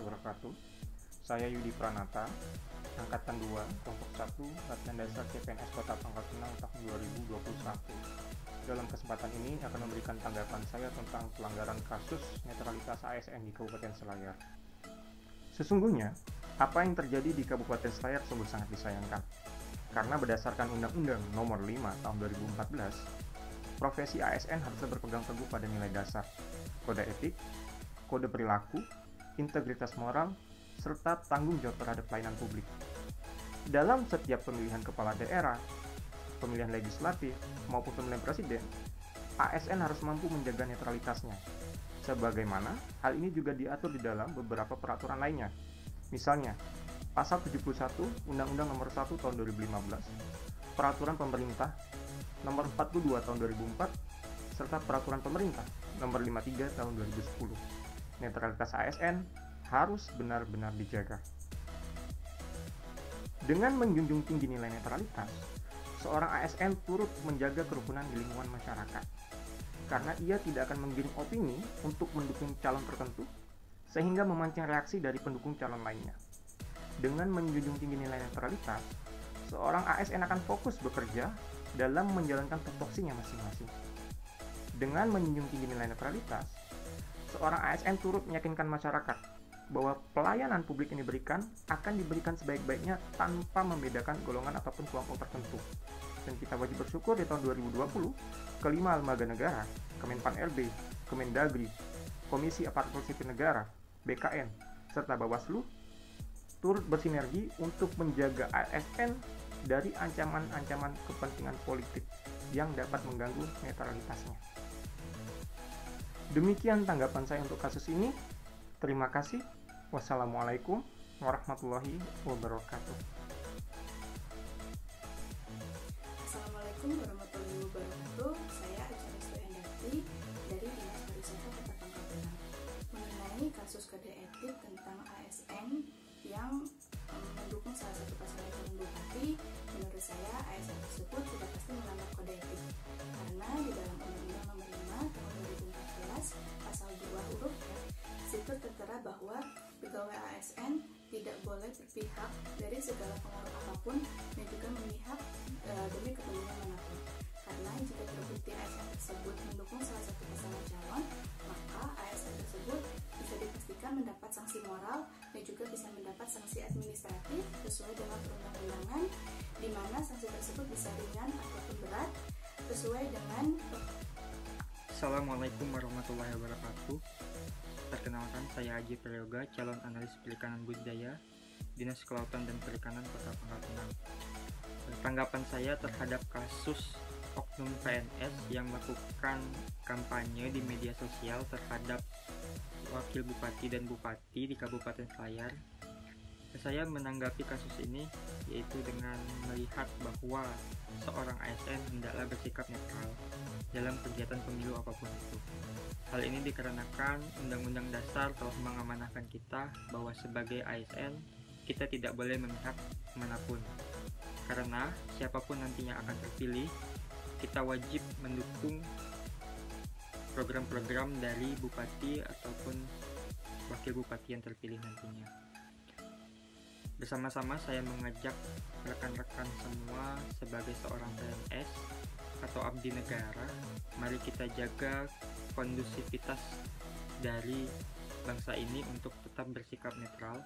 wabarakatuh. Saya Yudi Pranata, Angkatan 2, Kelompok 1, Latihan Dasar CPNS Kota Pangkal Pinang tahun 2021. Dalam kesempatan ini akan memberikan tanggapan saya tentang pelanggaran kasus netralitas ASN di Kabupaten Selayar. Sesungguhnya, apa yang terjadi di Kabupaten Selayar sungguh sangat disayangkan. Karena berdasarkan Undang-Undang Nomor 5 Tahun 2014, profesi ASN harusnya berpegang teguh pada nilai dasar, kode etik, kode perilaku, integritas moral, serta tanggung jawab terhadap pelayanan publik. Dalam setiap pemilihan kepala daerah, pemilihan legislatif, maupun pemilihan presiden, ASN harus mampu menjaga netralitasnya. Sebagaimana hal ini juga diatur di dalam beberapa peraturan lainnya. Misalnya, Pasal 71 Undang-Undang Nomor 1 Tahun 2015, Peraturan Pemerintah Nomor 42 Tahun 2004, serta Peraturan Pemerintah Nomor 53 Tahun 2010. Netralitas ASN harus benar-benar dijaga. Dengan menjunjung tinggi nilai netralitas, seorang ASN turut menjaga kerukunan di lingkungan masyarakat. Karena ia tidak akan menggiring opini untuk mendukung calon tertentu, sehingga memancing reaksi dari pendukung calon lainnya. Dengan menjunjung tinggi nilai netralitas, seorang ASN akan fokus bekerja dalam menjalankan tupoksinya masing-masing. Dengan menjunjung tinggi nilai netralitas, seorang ASN turut meyakinkan masyarakat bahwa pelayanan publik yang diberikan akan diberikan sebaik-baiknya tanpa membedakan golongan ataupun kelompok tertentu. Dan kita wajib bersyukur di tahun 2020, kelima lembaga negara, Kemenpan-RB, Kemendagri, Komisi Aparatur Sipil Negara, BKN, serta Bawaslu turut bersinergi untuk menjaga ASN dari ancaman-ancaman kepentingan politik yang dapat mengganggu netralitasnya. Demikian tanggapan saya untuk kasus ini. Terima kasih. Wassalamualaikum warahmatullahi wabarakatuh. Assalamualaikum warahmatullahi wabarakatuh. Saya Acaris Endati dari Dinas Pariwisata Kota Pangkal Pinang. Mengenai kasus kode etik tentang ASN yang mendukung salah satu pasangan calon bupati, menurut saya ASN tersebut sudah pasti melanggar kode etik. Karena di dalam Undang-Undang Nomor 5 Tahun 2014 Pasal 2 huruf F, situ tertera bahwa pegawai ASN tidak boleh berpihak dari segala pengaruh apapun dan juga memihak demi kepentingan manapun. Karena jika terbukti ASN tersebut mendukung salah satu pasangan calon, maka ASN tersebut bisa dipastikan mendapat sanksi moral dan juga bisa mendapat sanksi administratif sesuai dengan perundang-undangan, di mana sanksi tersebut bisa ringan ataupun berat sesuai dengan. Assalamualaikum warahmatullahi wabarakatuh. Perkenalkan, saya Haji Prayoga, calon analis perikanan budidaya, Dinas Kelautan dan Perikanan Kota Pangkal Pinang. Tanggapan saya terhadap kasus oknum PNS yang melakukan kampanye di media sosial terhadap wakil bupati dan bupati di Kabupaten Selayar. Saya menanggapi kasus ini yaitu dengan melihat bahwa seorang ASN hendaklah bersikap netral dalam kegiatan pemilu apapun itu. Hal ini dikarenakan Undang-Undang Dasar telah mengamanahkan kita bahwa sebagai ASN kita tidak boleh memihak manapun. Karena siapapun nantinya akan terpilih, kita wajib mendukung program-program dari bupati ataupun wakil bupati yang terpilih nantinya. Bersama-sama saya mengajak rekan-rekan semua sebagai seorang PNS atau abdi negara, mari kita jaga kondusivitas dari bangsa ini untuk tetap bersikap netral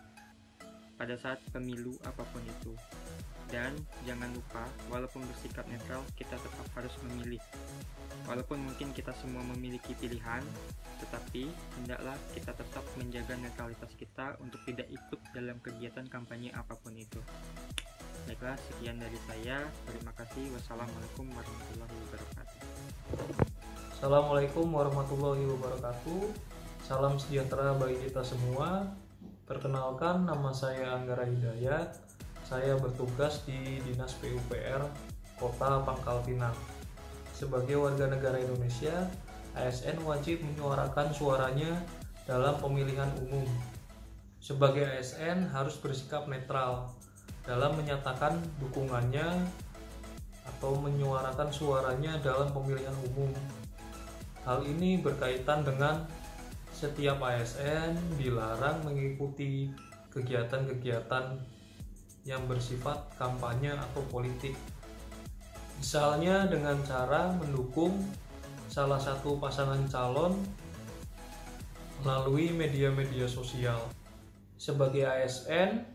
pada saat pemilu apapun itu. Dan jangan lupa, walaupun bersikap netral, kita tetap harus memilih. Walaupun mungkin kita semua memiliki pilihan, tetapi hendaklah kita tetap menjaga netralitas kita untuk tidak ikut dalam kegiatan kampanye apapun itu. Baiklah, sekian dari saya. Terima kasih. Wassalamualaikum warahmatullahi wabarakatuh. Assalamualaikum warahmatullahi wabarakatuh. Salam sejahtera bagi kita semua. Perkenalkan, nama saya Anggara Hidayat. Saya bertugas di Dinas PUPR Kota Pangkal Pinang. Sebagai warga negara Indonesia, ASN wajib menyuarakan suaranya dalam pemilihan umum. Sebagai ASN harus bersikap netral dalam menyatakan dukungannya atau menyuarakan suaranya dalam pemilihan umum. Hal ini berkaitan dengan setiap ASN dilarang mengikuti kegiatan-kegiatan yang bersifat kampanye atau politik. Misalnya dengan cara mendukung salah satu pasangan calon melalui media-media sosial. Sebagai ASN,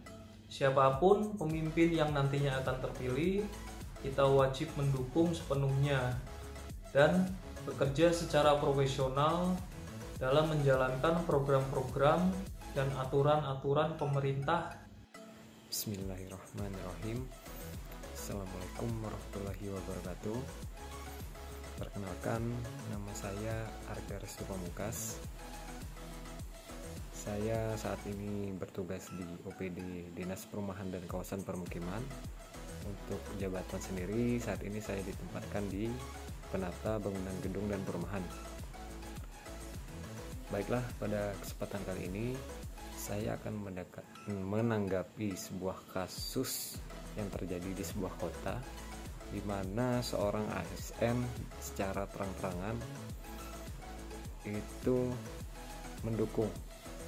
siapapun pemimpin yang nantinya akan terpilih, kita wajib mendukung sepenuhnya dan bekerja secara profesional dalam menjalankan program-program dan aturan-aturan pemerintah. Bismillahirrahmanirrahim. Assalamualaikum warahmatullahi wabarakatuh. Perkenalkan, nama saya Arga Restu Pamungkas. Saya saat ini bertugas di OPD Dinas Perumahan dan Kawasan Permukiman. Untuk jabatan sendiri, saat ini saya ditempatkan di Penata Bangunan Gedung dan Perumahan. Baiklah, pada kesempatan kali ini saya akan menanggapi sebuah kasus yang terjadi di sebuah kota, di mana seorang ASN secara terang-terangan itu mendukung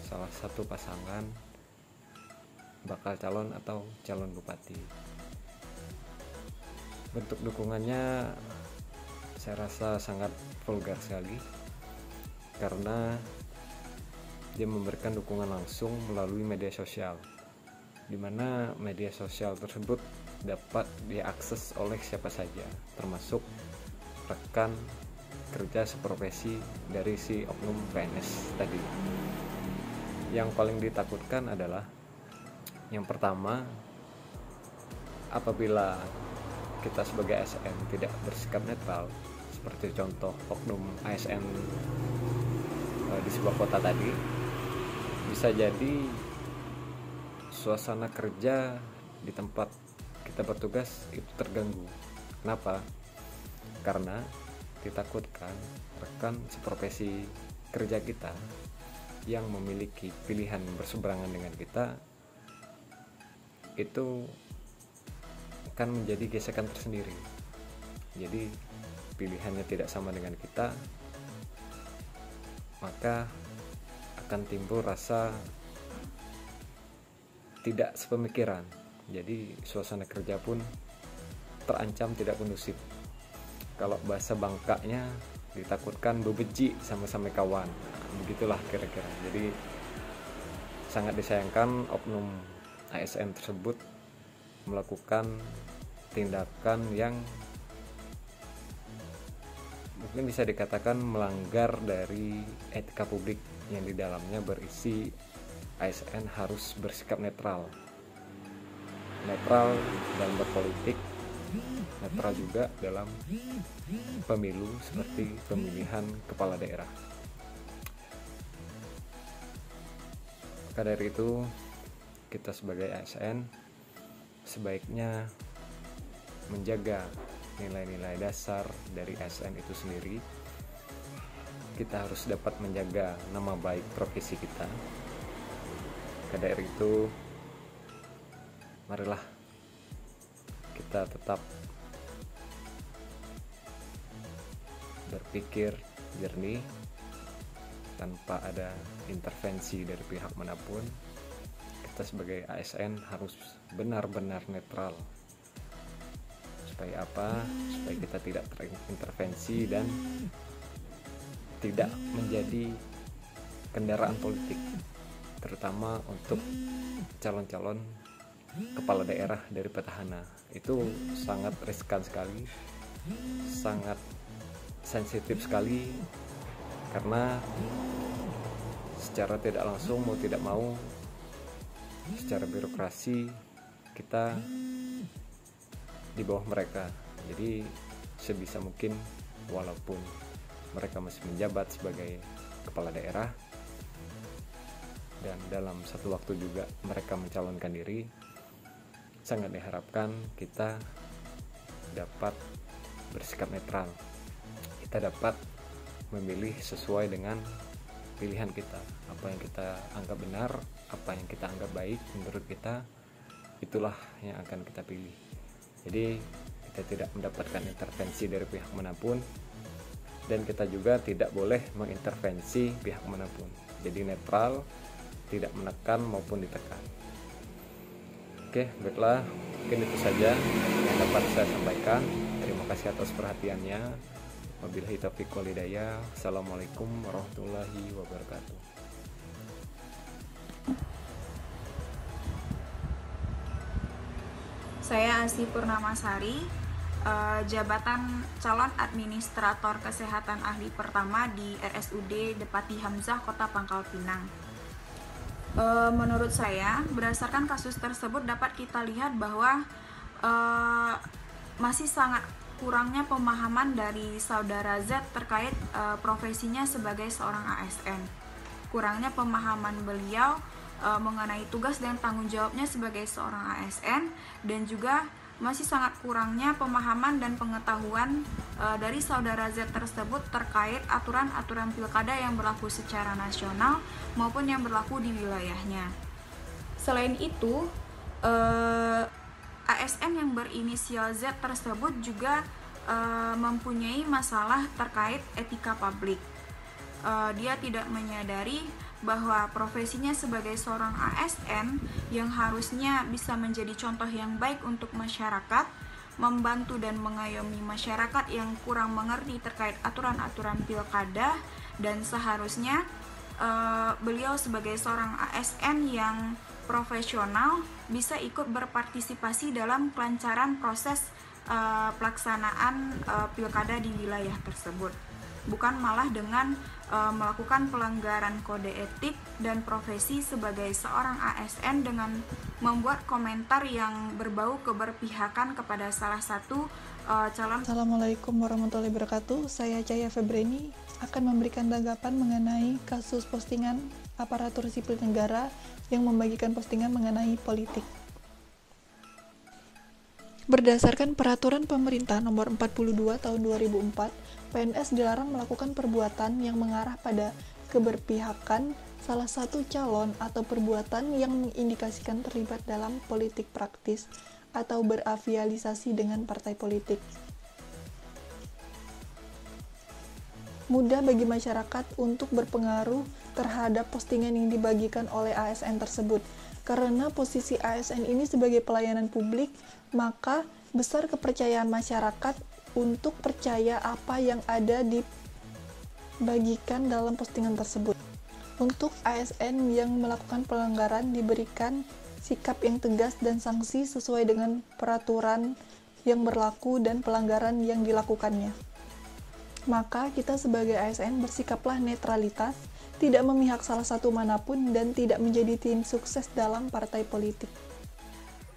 salah satu pasangan bakal calon atau calon bupati. Bentuk dukungannya saya rasa sangat vulgar sekali, karena dia memberikan dukungan langsung melalui media sosial, di mana media sosial tersebut dapat diakses oleh siapa saja, termasuk rekan kerja seprofesi dari si oknum PNS tadi. Yang paling ditakutkan adalah yang pertama, apabila kita sebagai ASN tidak bersikap netral, seperti contoh oknum ASN di sebuah kota tadi, bisa jadi suasana kerja di tempat kita bertugas itu terganggu. Kenapa? Karena ditakutkan rekan seprofesi kerja kita yang memiliki pilihan berseberangan dengan kita itu akan menjadi gesekan tersendiri. Jadi pilihannya tidak sama dengan kita, maka akan timbul rasa tidak sepemikiran. Jadi suasana kerja pun terancam tidak kondusif. Kalau bahasa bangkanya ditakutkan bebeji sama-sama kawan. Begitulah kira-kira. Jadi sangat disayangkan oknum ASN tersebut melakukan tindakan yang mungkin bisa dikatakan melanggar dari etika publik, yang di dalamnya berisi ASN harus bersikap netral dalam berpolitik, netral juga dalam pemilu seperti pemilihan kepala daerah. Maka dari itu, kita sebagai ASN sebaiknya menjaga nilai-nilai dasar dari ASN itu sendiri. Kita harus dapat menjaga nama baik profesi kita. Maka dari itu, marilah kita tetap berpikir jernih tanpa ada intervensi dari pihak manapun. Kita sebagai ASN harus benar-benar netral. Supaya apa? Supaya kita tidak terintervensi dan tidak menjadi kendaraan politik, terutama untuk calon-calon kepala daerah dari petahana. Itu sangat riskan sekali, sangat sensitif sekali, karena secara tidak langsung mau tidak mau, secara birokrasi kita di bawah mereka. Jadi sebisa mungkin, walaupun mereka masih menjabat sebagai kepala daerah dan dalam satu waktu juga mereka mencalonkan diri, sangat diharapkan kita dapat bersikap netral. Kita dapat memilih sesuai dengan pilihan kita. Apa yang kita anggap benar, apa yang kita anggap baik menurut kita, itulah yang akan kita pilih. Jadi kita tidak mendapatkan intervensi dari pihak manapun, dan kita juga tidak boleh mengintervensi pihak manapun. Jadi netral, tidak menekan maupun ditekan. Oke, baiklah, mungkin itu saja yang dapat saya sampaikan. Terima kasih atas perhatiannya. Wabillahi taufiq wal hidayah. Assalamualaikum warahmatullahi wabarakatuh. Saya Asi Purnamasari, jabatan calon administrator kesehatan ahli pertama di RSUD Depati Hamzah, Kota Pangkal Pinang. Menurut saya, berdasarkan kasus tersebut dapat kita lihat bahwa masih sangat kurangnya pemahaman dari saudara Z terkait profesinya sebagai seorang ASN. Kurangnya pemahaman beliau mengenai tugas dan tanggung jawabnya sebagai seorang ASN, dan juga masih sangat kurangnya pemahaman dan pengetahuan dari saudara Z tersebut terkait aturan-aturan pilkada yang berlaku secara nasional maupun yang berlaku di wilayahnya. Selain itu, ASN yang berinisial Z tersebut juga mempunyai masalah terkait etika publik. Dia tidak menyadari bahwa profesinya sebagai seorang ASN yang harusnya bisa menjadi contoh yang baik untuk masyarakat, membantu dan mengayomi masyarakat yang kurang mengerti terkait aturan-aturan pilkada, dan seharusnya beliau sebagai seorang ASN yang profesional bisa ikut berpartisipasi dalam kelancaran proses pelaksanaan pilkada di wilayah tersebut, bukan malah dengan melakukan pelanggaran kode etik dan profesi sebagai seorang ASN dengan membuat komentar yang berbau keberpihakan kepada salah satu calon. Assalamualaikum warahmatullahi wabarakatuh. Saya Cahya Febreni akan memberikan tanggapan mengenai kasus postingan aparatur sipil negara yang membagikan postingan mengenai politik. Berdasarkan Peraturan Pemerintah Nomor 42 Tahun 2004, PNS dilarang melakukan perbuatan yang mengarah pada keberpihakan salah satu calon atau perbuatan yang mengindikasikan terlibat dalam politik praktis atau berafiliasi dengan partai politik. Mudah bagi masyarakat untuk berpengaruh terhadap postingan yang dibagikan oleh ASN tersebut. Karena posisi ASN ini sebagai pelayanan publik, maka besar kepercayaan masyarakat untuk percaya apa yang ada dibagikan dalam postingan tersebut. Untuk ASN yang melakukan pelanggaran diberikan sikap yang tegas dan sanksi sesuai dengan peraturan yang berlaku dan pelanggaran yang dilakukannya. Maka kita sebagai ASN bersikaplah netralitas, tidak memihak salah satu manapun, dan tidak menjadi tim sukses dalam partai politik.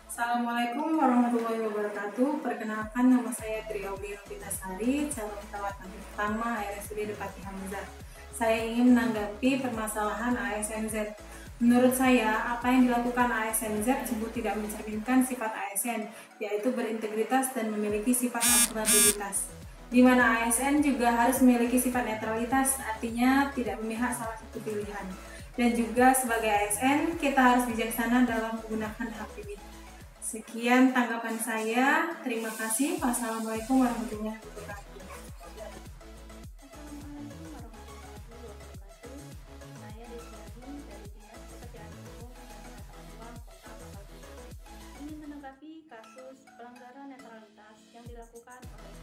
Assalamualaikum warahmatullahi wabarakatuh. Perkenalkan, nama saya Tri Aulia Novitasari, calon perawat pertama RSUD Depati Hamzah. Saya ingin menanggapi permasalahan ASN Z. Menurut saya, apa yang dilakukan ASN Z tersebut tidak mencerminkan sifat ASN, yaitu berintegritas dan memiliki sifat akuntabilitas. Di mana ASN juga harus memiliki sifat netralitas, artinya tidak memihak salah satu pilihan. Dan juga sebagai ASN, kita harus bijaksana dalam menggunakan hak pilih. Sekian tanggapan saya. Terima kasih. Wassalamualaikum warahmatullahi wabarakatuh. Assalamualaikum warahmatullahi wabarakatuh. Saya Desiani dari Dinas Pekerjaan Umum dan Penataan Uang Kota Pangkal Pinang. Ingin menanggapi kasus pelanggaran netralitas yang dilakukan oleh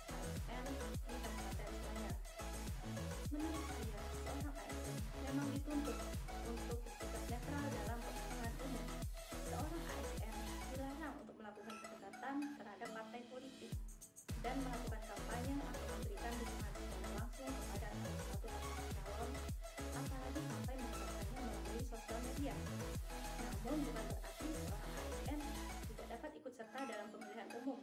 ASN di Kabupaten saya. Menurut saya, seorang ASN memang dituntut untuk bersikap netral dalam pemilihan umum. Seorang ASN dilarang untuk melakukan pendekatan terhadap partai politik dan melakukan kampanye atau memberikan dukungan secara langsung kepada salah satu pasangan calon, apalagi sampai melakukannya melalui sosial media. Namun bukan berarti seorang ASN tidak dapat ikut serta dalam pemilihan umum.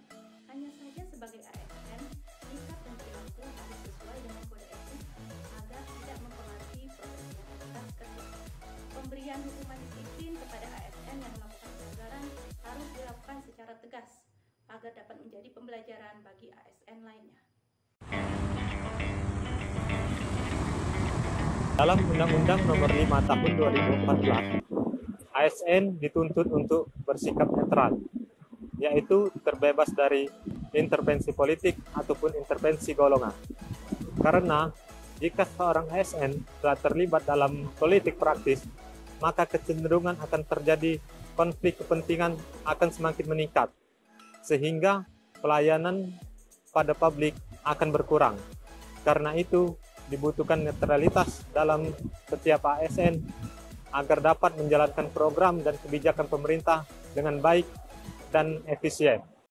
Hanya saja sebagai ASN, sikap dan perilaku harus sesuai dengan kode etik agar tidak mempengaruhi profesionalitas kerja. Pemberian hukuman disiplin kepada ASN yang melakukan pelanggaran harus dilakukan secara tegas agar dapat menjadi pembelajaran bagi ASN lainnya. Dalam Undang-Undang Nomor 5 Tahun 2014, ASN dituntut untuk bersikap netral, yaitu terbebas dari intervensi politik ataupun intervensi golongan. Karena Jika seorang ASN telah terlibat dalam politik praktis, maka kecenderungan akan terjadi konflik kepentingan akan semakin meningkat, sehingga pelayanan pada publik akan berkurang. Karena itu, dibutuhkan netralitas dalam setiap ASN agar dapat menjalankan program dan kebijakan pemerintah dengan baik dan efisien.